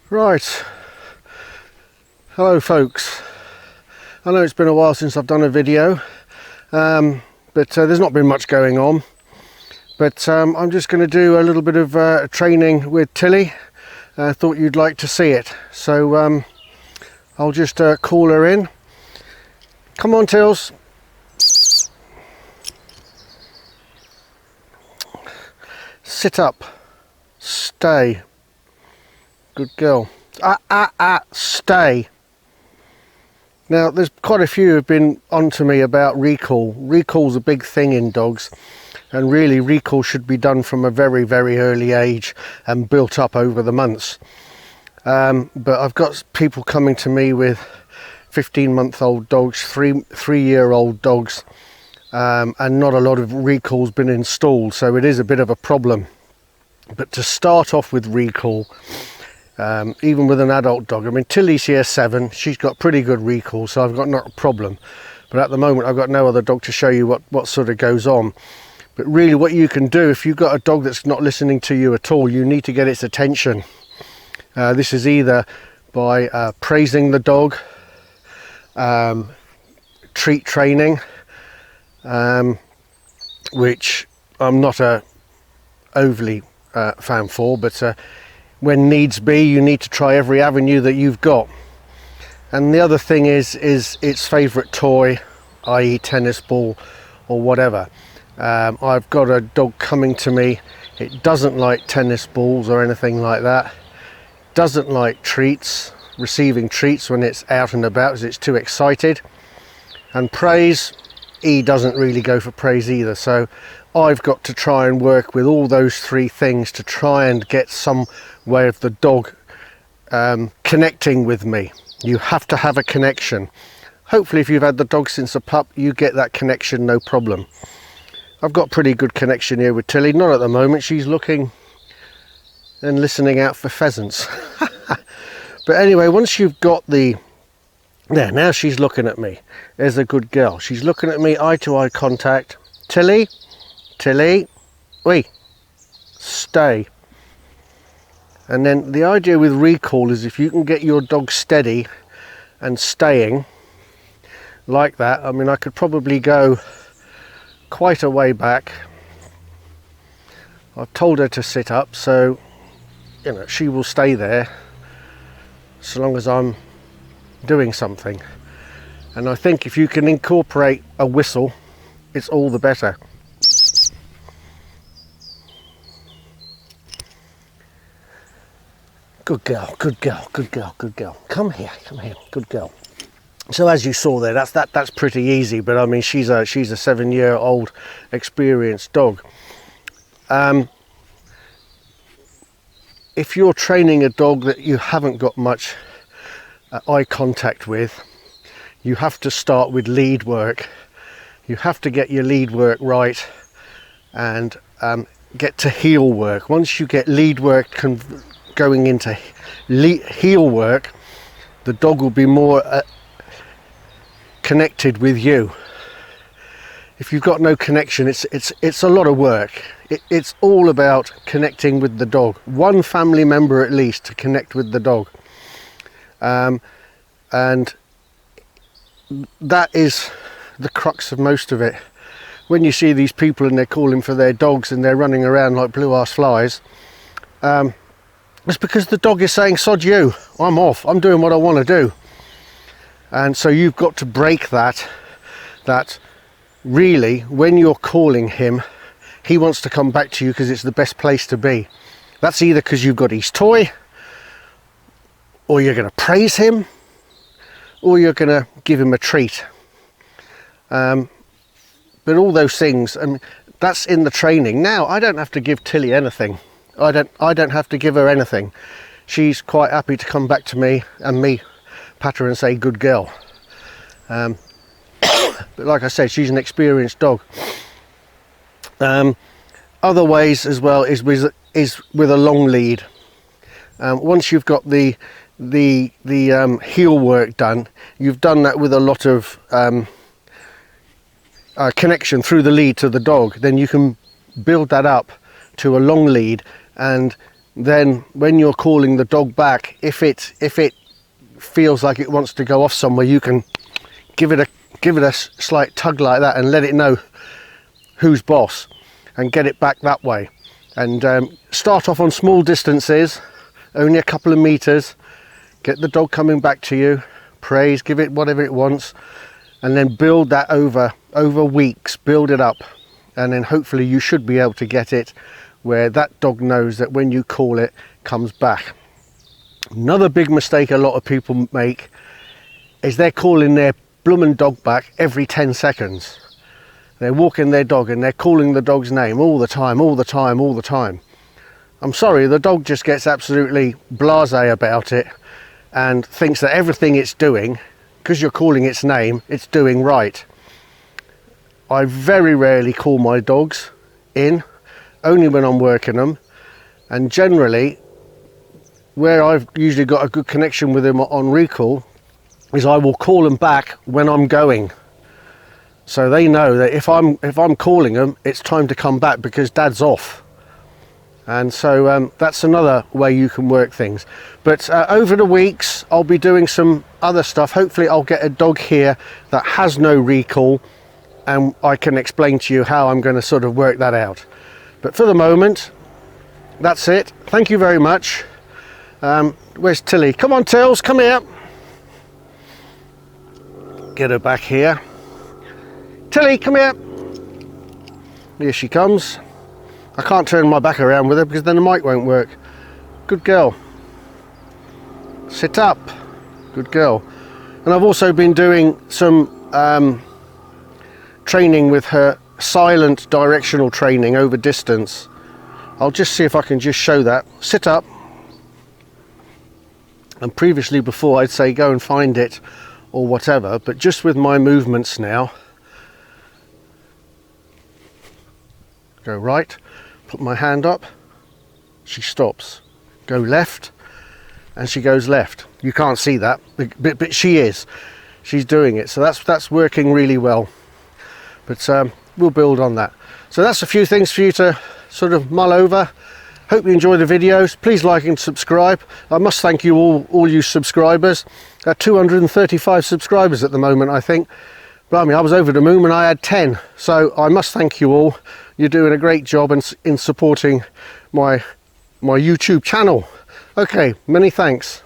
Right, hello folks. I know it's been a while since I've done a video, but there's not been much going on. But I'm just going to do a little bit of training with Tilly. I thought you'd like to see it, so I'll just call her in. Come on, Tills. Sit up. Stay. Good girl. Stay. Now, there's quite a few who've been onto me about recall. Recall's a big thing in dogs, and really recall should be done from a very, very early age and built up over the months. But I've got people coming to me with 15-month-old dogs, three-year-old dogs, and not a lot of recall's been installed, so it is a bit of a problem. But to start off with recall, even with an adult dog, I mean, Tilly's here 7, she's got pretty good recall, so I've got not a problem. But at the moment I've got no other dog to show you what sort of goes on. But really what you can do, if you've got a dog that's not listening to you at all, you need to get its attention. This is either by praising the dog, treat training, which I'm not overly fan for, but when needs be, you need to try every avenue that you've got. And the other thing is its favourite toy, i.e. tennis ball or whatever. I've got a dog coming to me, it doesn't like tennis balls or anything like that, doesn't like treats, receiving treats when it's out and about as it's too excited, and praise, he doesn't really go for praise either. So I've got to try and work with all those three things to try and get some way of the dog connecting with me. You have to have a connection. Hopefully if you've had the dog since a pup, you get that connection, no problem. I've got pretty good connection here with Tilly, not at the moment, she's looking and listening out for pheasants. But anyway, once you've got there, now she's looking at me. There's a good girl. She's looking at me, eye to eye contact. Tilly, wait, stay. And then the idea with recall is if you can get your dog steady and staying like that, I mean, I could probably go quite a way back. I've told her to sit up, so you know she will stay there so long as I'm doing something. And I think if you can incorporate a whistle, it's all the better. Good girl, good girl, good girl, good girl. Come here, good girl. So as you saw there, that's pretty easy, but I mean she's a 7-year-old experienced dog. If you're training a dog that you haven't got much eye contact with, you have to start with lead work. You have to get your lead work right and get to heel work. Once you get lead work going into heel work, the dog will be more connected with you. If you've got no connection, it's a lot of work. It's all about connecting with the dog. One family member at least to connect with the dog. And that is the crux of most of it. When you see these people and they're calling for their dogs and they're running around like blue-ass flies, it's because the dog is saying, sod you, I'm off, I'm doing what I want to do. And so you've got to break that really when you're calling him, he wants to come back to you because it's the best place to be. That's either because you've got his toy, or you're going to praise him, or you're going to give him a treat. But all those things, I mean, that's in the training. Now I don't have to give Tilly anything. I don't have to give her anything. She's quite happy to come back to me and me pat her and say good girl. But like I said, she's an experienced dog. Other ways as well is with a long lead. Once you've got the heel work done, you've done that with a lot of connection through the lead to the dog, then you can build that up to a long lead and then when you're calling the dog back, if it feels like it wants to go off somewhere, you can give it a slight tug like that and let it know who's boss, and get it back that way. And start off on small distances, only a couple of meters, get the dog coming back to you, praise, give it whatever it wants, and then build that over weeks, build it up, and then hopefully you should be able to get it where that dog knows that when you call it, comes back. Another big mistake a lot of people make is they're calling their bloomin' dog back every 10 seconds. They're walking their dog and they're calling the dog's name all the time. I'm sorry, the dog just gets absolutely blasé about it and thinks that everything it's doing, because you're calling its name, it's doing right. I very rarely call my dogs in, only when I'm working them, and generally where I've usually got a good connection with them on recall is I will call them back when I'm going. So they know that if I'm calling them, it's time to come back because Dad's off. And so that's another way you can work things. But over the weeks, I'll be doing some other stuff. Hopefully I'll get a dog here that has no recall, and I can explain to you how I'm going to sort of work that out. But for the moment, that's it. Thank you very much. Where's Tilly? Come on, Tills, come here. Get her back here. Tilly, come here. Here she comes. I can't turn my back around with her because then the mic won't work. Good girl. Sit up. Good girl. And I've also been doing some training with her, silent directional training over distance. I'll just see if I can just show that. Sit up. And previously, before, I'd say go and find it or whatever, but just with my movements now, go right, put my hand up, she stops, go left, and she goes left. You can't see that, but she's doing it, so that's working really well. But we'll build on that. So that's a few things for you to sort of mull over. Hope you enjoy the videos. Please like and subscribe. I must thank you all you subscribers. 235 subscribers at the moment, I think. Blimey, I was over the moon when I had 10. So I must thank you all. You're doing a great job in supporting my YouTube channel. Okay, many thanks.